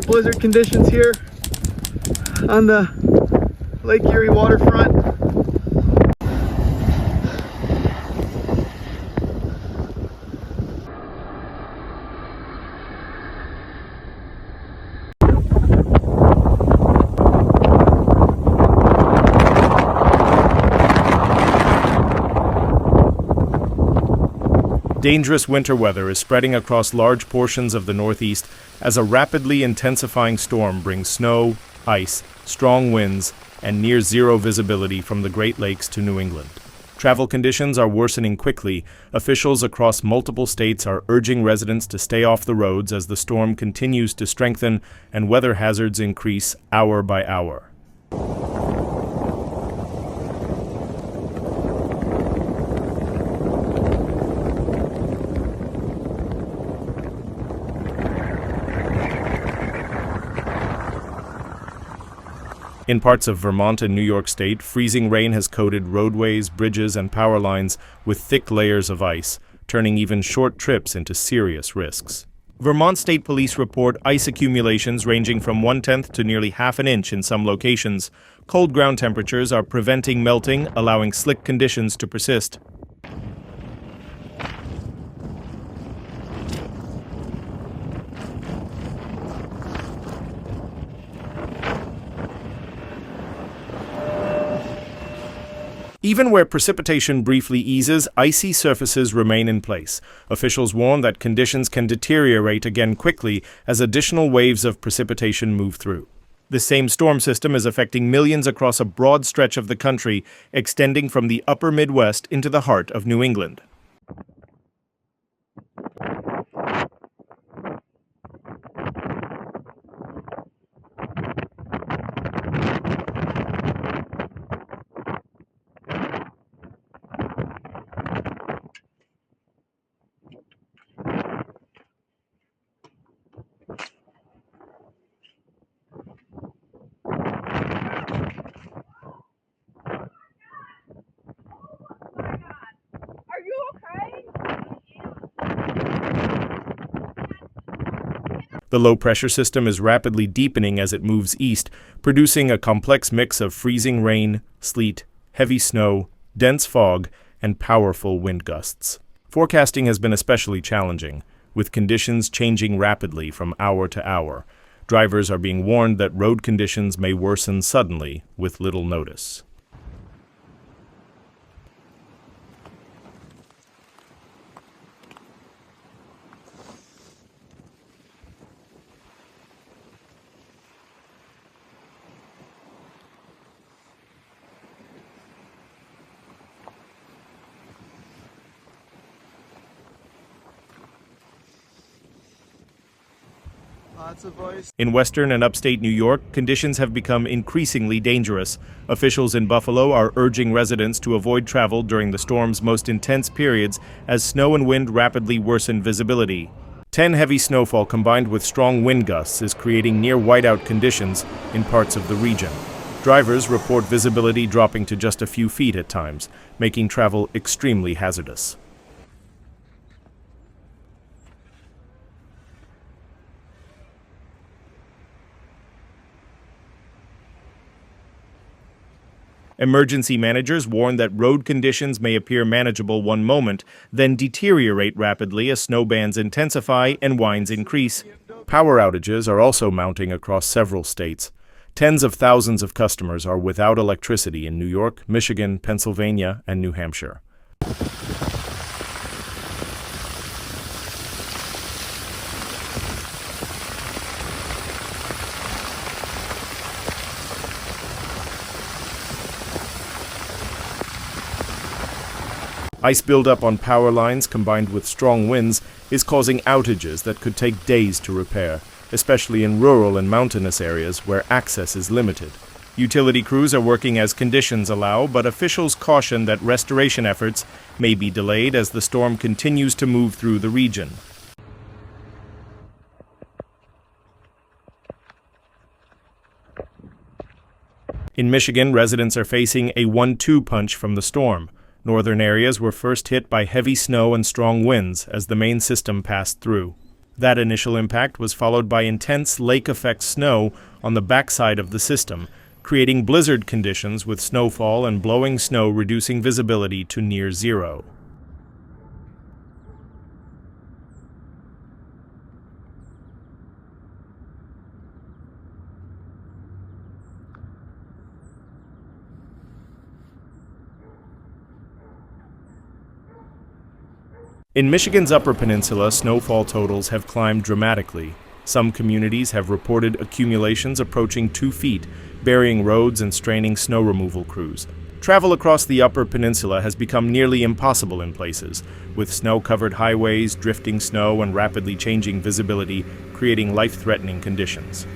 blizzard conditions here on the Lake Erie waterfront. Dangerous winter weather is spreading across large portions of the Northeast as a rapidly intensifying storm brings snow, ice, strong winds, and near-zero visibility from the Great Lakes to New England. Travel conditions are worsening quickly. Officials across multiple states are urging residents to stay off the roads as the storm continues to strengthen and weather hazards increase hour by hour. In parts of Vermont and New York State, freezing rain has coated roadways, bridges, and power lines with thick layers of ice, turning even short trips into serious risks. Vermont State Police report ice accumulations ranging from 1/10 to nearly half an inch in some locations. Cold ground temperatures are preventing melting, allowing slick conditions to persist. Even where precipitation briefly eases, icy surfaces remain in place. Officials warn that conditions can deteriorate again quickly as additional waves of precipitation move through. The same storm system is affecting millions across a broad stretch of the country, extending from the upper Midwest into the heart of New England. The low-pressure system is rapidly deepening as it moves east, producing a complex mix of freezing rain, sleet, heavy snow, dense fog, and powerful wind gusts. Forecasting has been especially challenging, with conditions changing rapidly from hour to hour. Drivers are being warned that road conditions may worsen suddenly with little notice. In western and upstate New York, conditions have become increasingly dangerous. Officials in Buffalo are urging residents to avoid travel during the storm's most intense periods as snow and wind rapidly worsen visibility. 10 heavy snowfall combined with strong wind gusts is creating near whiteout conditions in parts of the region. Drivers report visibility dropping to just a few feet at times, making travel extremely hazardous. Emergency managers warn that road conditions may appear manageable one moment, then deteriorate rapidly as snow bands intensify and winds increase. Power outages are also mounting across several states. Tens of thousands of customers are without electricity in New York, Michigan, Pennsylvania, and New Hampshire. Ice buildup on power lines combined with strong winds is causing outages that could take days to repair, especially in rural and mountainous areas where access is limited. Utility crews are working as conditions allow, but officials caution that restoration efforts may be delayed as the storm continues to move through the region. In Michigan, residents are facing a 1-2 punch from the storm. Northern areas were first hit by heavy snow and strong winds as the main system passed through. That initial impact was followed by intense lake-effect snow on the backside of the system, creating blizzard conditions with snowfall and blowing snow reducing visibility to near zero. In Michigan's Upper Peninsula, snowfall totals have climbed dramatically. Some communities have reported accumulations approaching 2 feet, burying roads and straining snow removal crews. Travel across the Upper Peninsula has become nearly impossible in places, with snow-covered highways, drifting snow, and rapidly changing visibility, creating life-threatening conditions.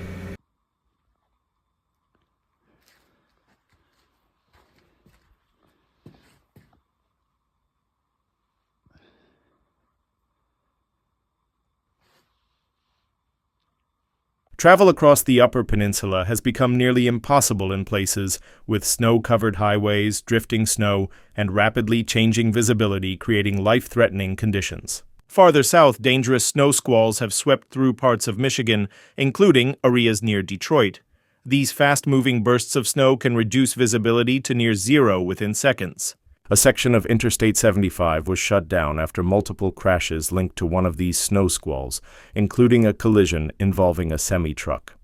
Travel across the Upper Peninsula has become nearly impossible in places, with snow-covered highways, drifting snow, and rapidly changing visibility creating life-threatening conditions. Farther south, dangerous snow squalls have swept through parts of Michigan, including areas near Detroit. These fast-moving bursts of snow can reduce visibility to near zero within seconds. A section of Interstate 75 was shut down after multiple crashes linked to one of these snow squalls, including a collision involving a semi-truck.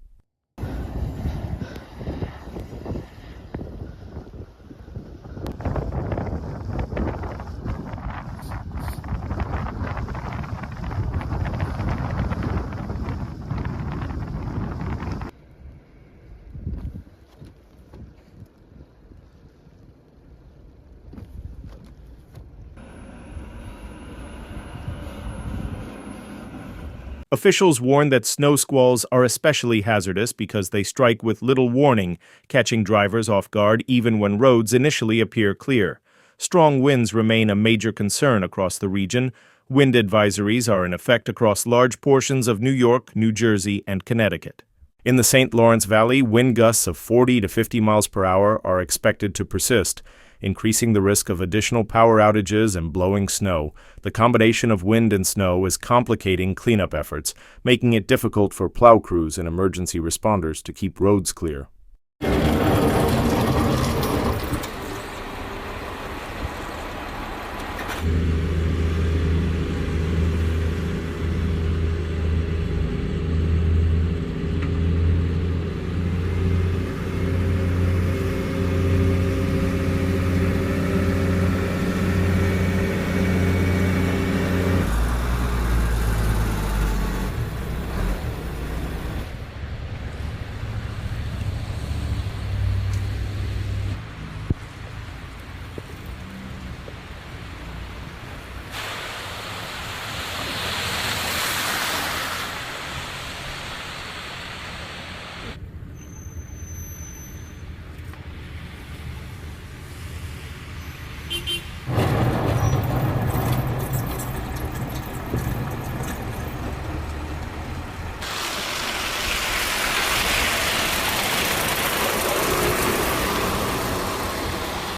Officials warn that snow squalls are especially hazardous because they strike with little warning, catching drivers off guard even when roads initially appear clear. Strong winds remain a major concern across the region. Wind advisories are in effect across large portions of New York, New Jersey, and Connecticut. In the St. Lawrence Valley, wind gusts of 40 to 50 miles per hour are expected to persist, increasing the risk of additional power outages and blowing snow. The combination of wind and snow is complicating cleanup efforts, making it difficult for plow crews and emergency responders to keep roads clear.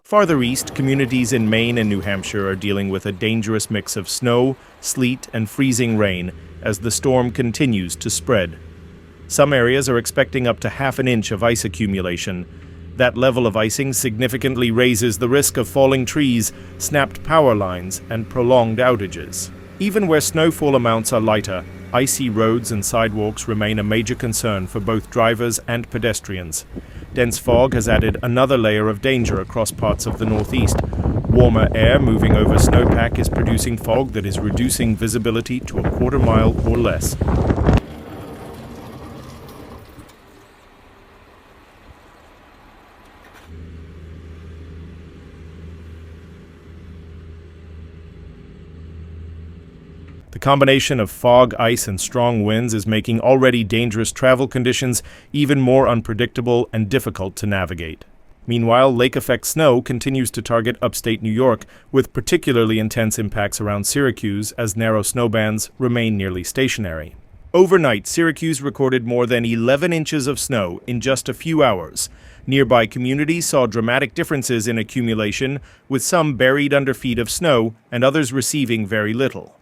Farther east, communities in Maine and New Hampshire are dealing with a dangerous mix of snow, sleet, and freezing rain as the storm continues to spread. Some areas are expecting up to half an inch of ice accumulation. That level of icing significantly raises the risk of falling trees, snapped power lines, and prolonged outages. Even where snowfall amounts are lighter, icy roads and sidewalks remain a major concern for both drivers and pedestrians. Dense fog has added another layer of danger across parts of the Northeast. Warmer air moving over snowpack is producing fog that is reducing visibility to a quarter mile or less. The combination of fog, ice, and strong winds is making already dangerous travel conditions even more unpredictable and difficult to navigate. Meanwhile, lake-effect snow continues to target upstate New York, with particularly intense impacts around Syracuse as narrow snowbands remain nearly stationary. Overnight, Syracuse recorded more than 11 inches of snow in just a few hours. Nearby communities saw dramatic differences in accumulation, with some buried under feet of snow and others receiving very little.